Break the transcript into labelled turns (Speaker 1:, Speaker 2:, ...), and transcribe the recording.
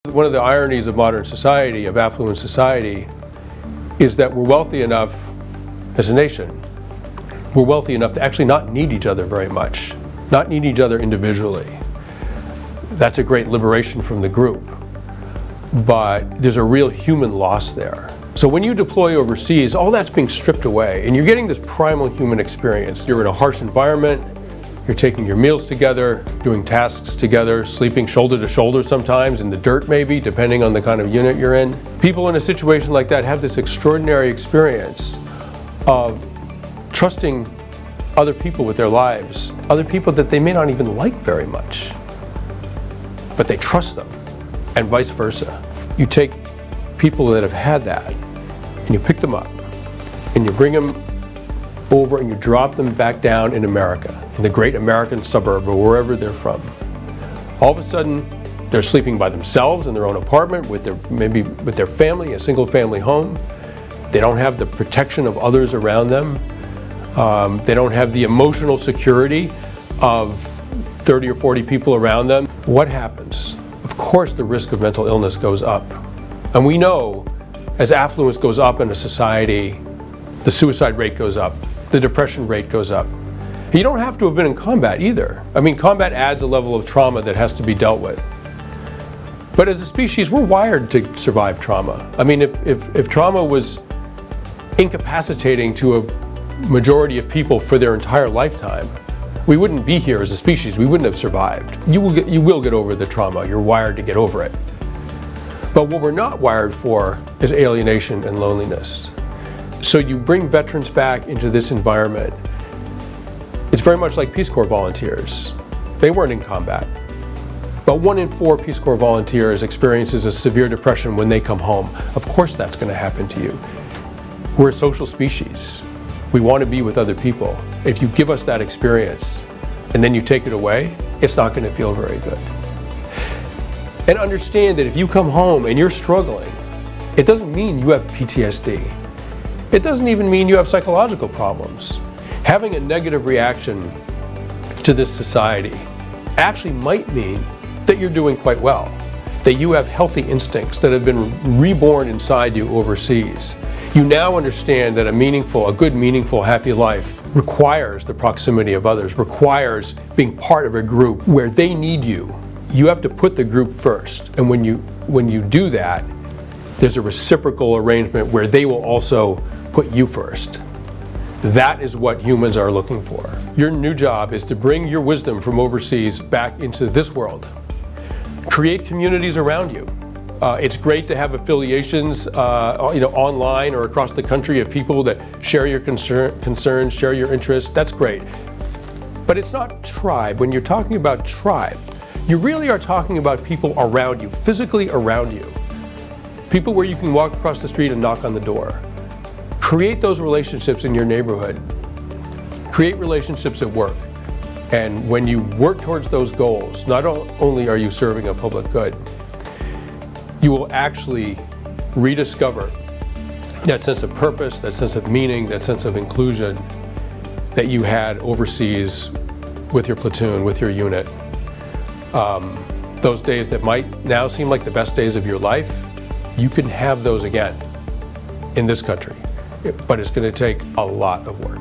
Speaker 1: One of the ironies of modern society, of affluent society, is that we're wealthy enough as a nation, we're wealthy enough to actually not need each other very much, not need each other individually. That's a great liberation from the group, but there's a real human loss there. So when you deploy overseas, all that's being stripped away, and you're getting this primal human experience. You're in a harsh environment, you're taking your meals together, doing tasks together, sleeping shoulder to shoulder sometimes, in the dirt maybe, depending on the kind of unit you're in. People in a situation like that have this extraordinary experience of trusting other people with their lives, other people that they may not even like very much, but they trust them, and vice versa. You take people that have had that, and you pick them up, and you bring them over and you drop them back down in America, in the great American suburb or wherever they're from. All of a sudden, they're sleeping by themselves in their own apartment, maybe with their family, a single family home. They don't have the protection of others around them. They don't have the emotional security of 30 or 40 people around them. What happens? Of course, the risk of mental illness goes up. And we know as affluence goes up in a society, the suicide rate goes up, the depression rate goes up. You don't have to have been in combat either. I mean, combat adds a level of trauma that has to be dealt with. But as a species, we're wired to survive trauma. I mean, if trauma was incapacitating to a majority of people for their entire lifetime, we wouldn't be here as a species. We wouldn't have survived. You will get over the trauma. You're wired to get over it. But what we're not wired for is alienation and loneliness. So you bring veterans back into this environment. It's very much like Peace Corps volunteers. They weren't in combat. But 1 in 4 Peace Corps volunteers experiences a severe depression when they come home. Of course that's going to happen to you. We're a social species. We want to be with other people. If you give us that experience and then you take it away, it's not going to feel very good. And understand that if you come home and you're struggling, it doesn't mean you have PTSD. It doesn't even mean you have psychological problems. Having a negative reaction to this society actually might mean that you're doing quite well, that you have healthy instincts that have been reborn inside you overseas. You now understand that a good, meaningful, happy life requires the proximity of others, requires being part of a group where they need you. You have to put the group first, and when you do that, there's a reciprocal arrangement where they will also put you first. That is what humans are looking for. Your new job is to bring your wisdom from overseas back into this world. Create communities around you. It's great to have affiliations online or across the country of people that share your concerns, share your interests. That's great. But it's not tribe. When you're talking about tribe, you really are talking about people around you, physically around you. People where you can walk across the street and knock on the door. Create those relationships in your neighborhood. Create relationships at work. And when you work towards those goals, not only are you serving a public good, you will actually rediscover that sense of purpose, that sense of meaning, that sense of inclusion that you had overseas with your platoon, with your unit. Those days that might now seem like the best days of your life, you can have those again in this country. But it's going to take a lot of work.